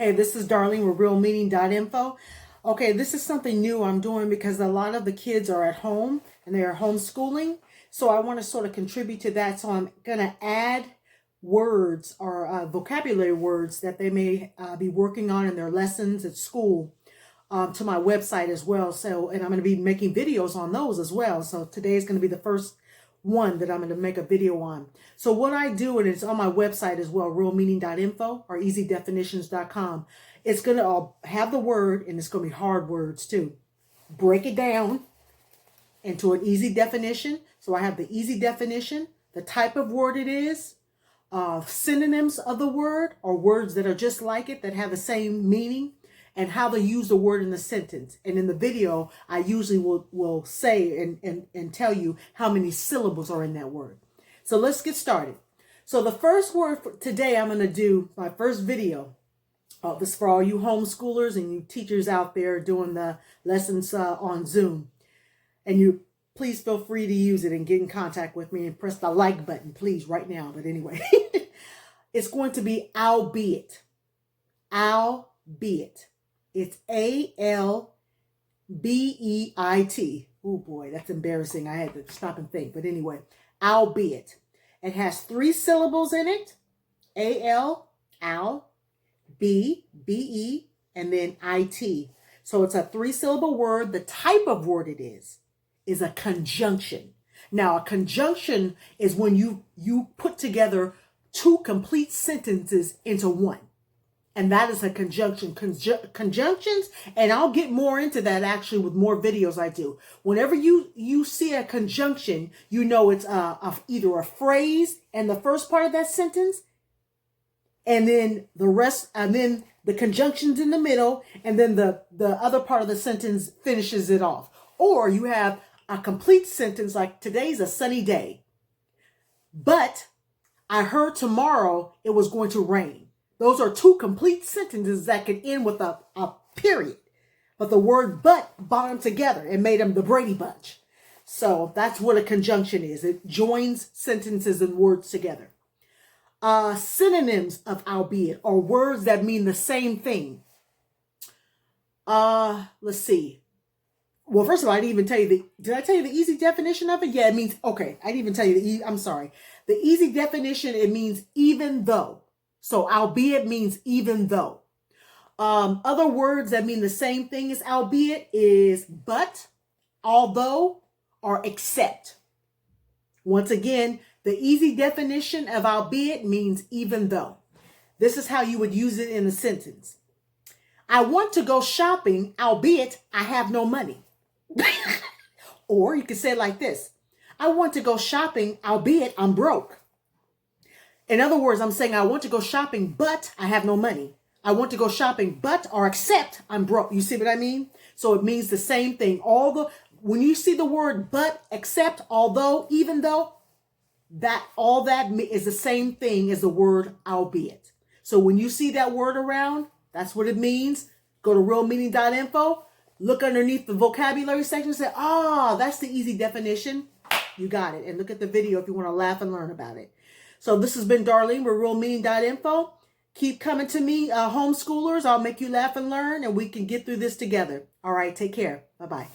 Hey, this is Darlene with realmeaning.info. Okay, this is something new I'm doing because a lot of the kids are at home and they are homeschooling. So I want to sort of contribute to that. So I'm going to add words or vocabulary words that they may be working on in their lessons at school to my website as well. And I'm going to be making videos on those as well. So today is going to be the first one that I'm going to make a video on. So what I do, and it's on my website as well, realmeaning.info or easydefinitions.com. It's going to have the word, and it's going to be hard words too. Break it down into an easy definition. So I have the easy definition, the type of word it is, synonyms of the word, or words that are just like it that have the same meaning, and how to use the word in the sentence. And in the video, I usually will say and tell you how many syllables are in that word. So let's get started. So the first word for today, I'm going to do my first video. This is for all you homeschoolers and you teachers out there doing the lessons on Zoom. And you please feel free to use it and get in contact with me and press the like button, please, right now. But anyway, it's going to be albeit. Albeit. It's Albeit. Oh boy, that's embarrassing. I had to stop and think. But anyway, albeit. It has 3 syllables in it. Al, be, and then it. So it's a 3-syllable word. The type of word it is a conjunction. Now, a conjunction is when you put together 2 complete sentences into one. And that is a conjunction. Conjunctions, and I'll get more into that actually with more videos I do. Whenever you see a conjunction, you know it's either a phrase and the first part of that sentence, and then the rest, and then the conjunctions in the middle, and then the other part of the sentence finishes it off. Or you have a complete sentence like, today's a sunny day, but I heard tomorrow it was going to rain. Those are 2 complete sentences that could end with a period. But the word but bound together and made them the Brady Bunch. So that's what a conjunction is. It joins sentences and words together. Synonyms of albeit are words that mean the same thing. Let's see. Well, first of all, I didn't even tell you did I tell you the easy definition of it? Yeah, it means, okay, I didn't even tell you I'm sorry. The easy definition, it means even though. So albeit means even though. Other words that mean the same thing as albeit is but, although, or except. Once again, the easy definition of albeit means even though. This is how you would use it in a sentence. I want to go shopping, albeit I have no money. Or you could say it like this. I want to go shopping, albeit I'm broke. In other words, I'm saying I want to go shopping, but I have no money. I want to go shopping, but or except I'm broke. You see what I mean? So it means the same thing. When you see the word but, except, although, even though, all that is the same thing as the word albeit. So when you see that word around, that's what it means. Go to realmeaning.info, look underneath the vocabulary section and say, that's the easy definition. You got it. And look at the video if you want to laugh and learn about it. So this has been Darlene with realmeaning.info. Keep coming to me, homeschoolers. I'll make you laugh and learn, and we can get through this together. All right, take care. Bye-bye.